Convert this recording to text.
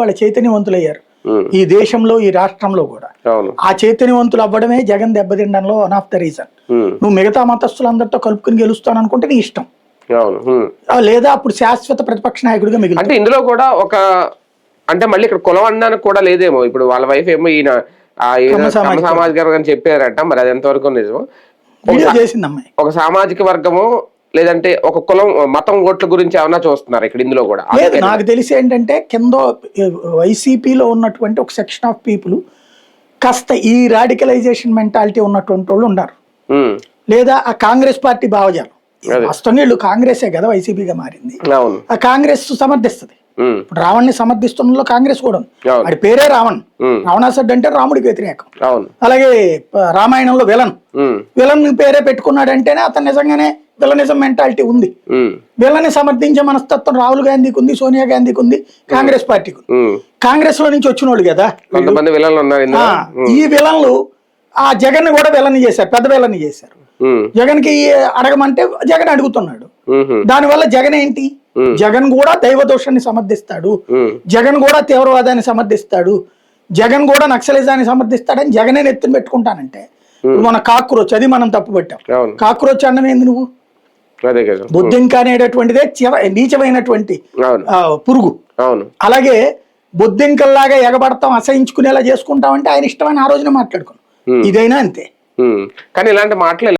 వాళ్ళ చైతన్యవంతులయ్యారు ఈ దేశంలో ఈ రాష్ట్రంలో కూడా. అవును. ఆ చైతన్యవంతులు అవ్వడమే జగన్ దెబ్బతినడంలో వన్ ఆఫ్ ద రీజన్. నువ్వు మిగతా మతస్థులందరితో కలుపుకుని గెలుస్తాను అనుకుంటే నీ ఇష్టం, లేదా అప్పుడు శాశ్వత ప్రతిపక్ష నాయకుడిగా మిగిలి. అంటే ఇందులో కూడా ఒక అంటే మళ్ళీ ఇక్కడ కులం అనడానికి కూడా లేదేమో. ఇప్పుడు వాళ్ళ వైఫ్ ఏమో ఈయన సామాజిక వర్గం చెప్పారట, మరి అది ఎంతవరకు నిజమో. చేసింది అమ్మాయి ఒక సామాజిక వర్గము లేదంటే ఒక కులం మతం ఓట్ల గురించి ఏమన్నా చూస్తున్నారు ఇక్కడ ఇందులో కూడా? లేదు, నాకు తెలిసి ఏంటంటే కింద వైసీపీలో ఉన్నటువంటి ఒక సెక్షన్ ఆఫ్ పీపుల్ కాస్త ఈ రాడికలైజేషన్ మెంటాలిటీ ఉన్నటువంటి వాళ్ళు ఉన్నారు, లేదా ఆ కాంగ్రెస్ పార్టీ భావజాలం. వాస్తవంగా వీళ్ళు కాంగ్రెసే కదా వైసీపీగా మారింది, ఆ కాంగ్రెస్ సమర్థిస్తుంది. ఇప్పుడు రావణ్ని సమర్థిస్తున్న కాంగ్రెస్ కూడా ఉంది. వాడి పేరే రావణ్, రావణాసుడు అంటే రాముడికి వ్యతిరేకం. అలాగే రామాయణంలో విలన్ పేరే పెట్టుకున్నాడంటేనే అతను నిజంగానే విలనిజం మెంటాలిటీ ఉంది. వీళ్ళని సమర్థించే మనస్తత్వం రాహుల్ గాంధీకి ఉంది, సోనియా గాంధీకి ఉంది, కాంగ్రెస్ పార్టీకి ఉంది. కాంగ్రెస్ లో నుంచి వచ్చిన వాళ్ళు కదా ఈ విలన్లు. ఆ జగన్ కూడా విలన్ని చేశారు, పెద్ద విలన్ని చేశారు. జగన్ కి అడగమంటే జగన్ అడుగుతున్నాడు. దానివల్ల జగన్ ఏంటి, జగన్ కూడా దైవ దోషాన్ని సమర్థిస్తాడు, జగన్ కూడా తీవ్రవాదాన్ని సమర్థిస్తాడు, జగన్ కూడా నక్సలిజాన్ని సమర్థిస్తాడని జగనే నెత్తిన పెట్టుకుంటానంటే మన కాక్రోచ్ అది మనం తప్పు పట్టాం. కాక్రోచ్ అన్నం ఏంది నువ్వు? బొద్దింక అనేటటువంటిదే నీచమైనటువంటి పురుగు. అలాగే బొద్దింకల్లాగా ఎగబడతాం, అసహించుకునేలా చేసుకుంటాం అంటే ఆయన ఇష్టమని ఆ రోజున మాట్లాడుకున్నాం. ఇదైనా అంతే. కానీ ఇలాంటి మాటలు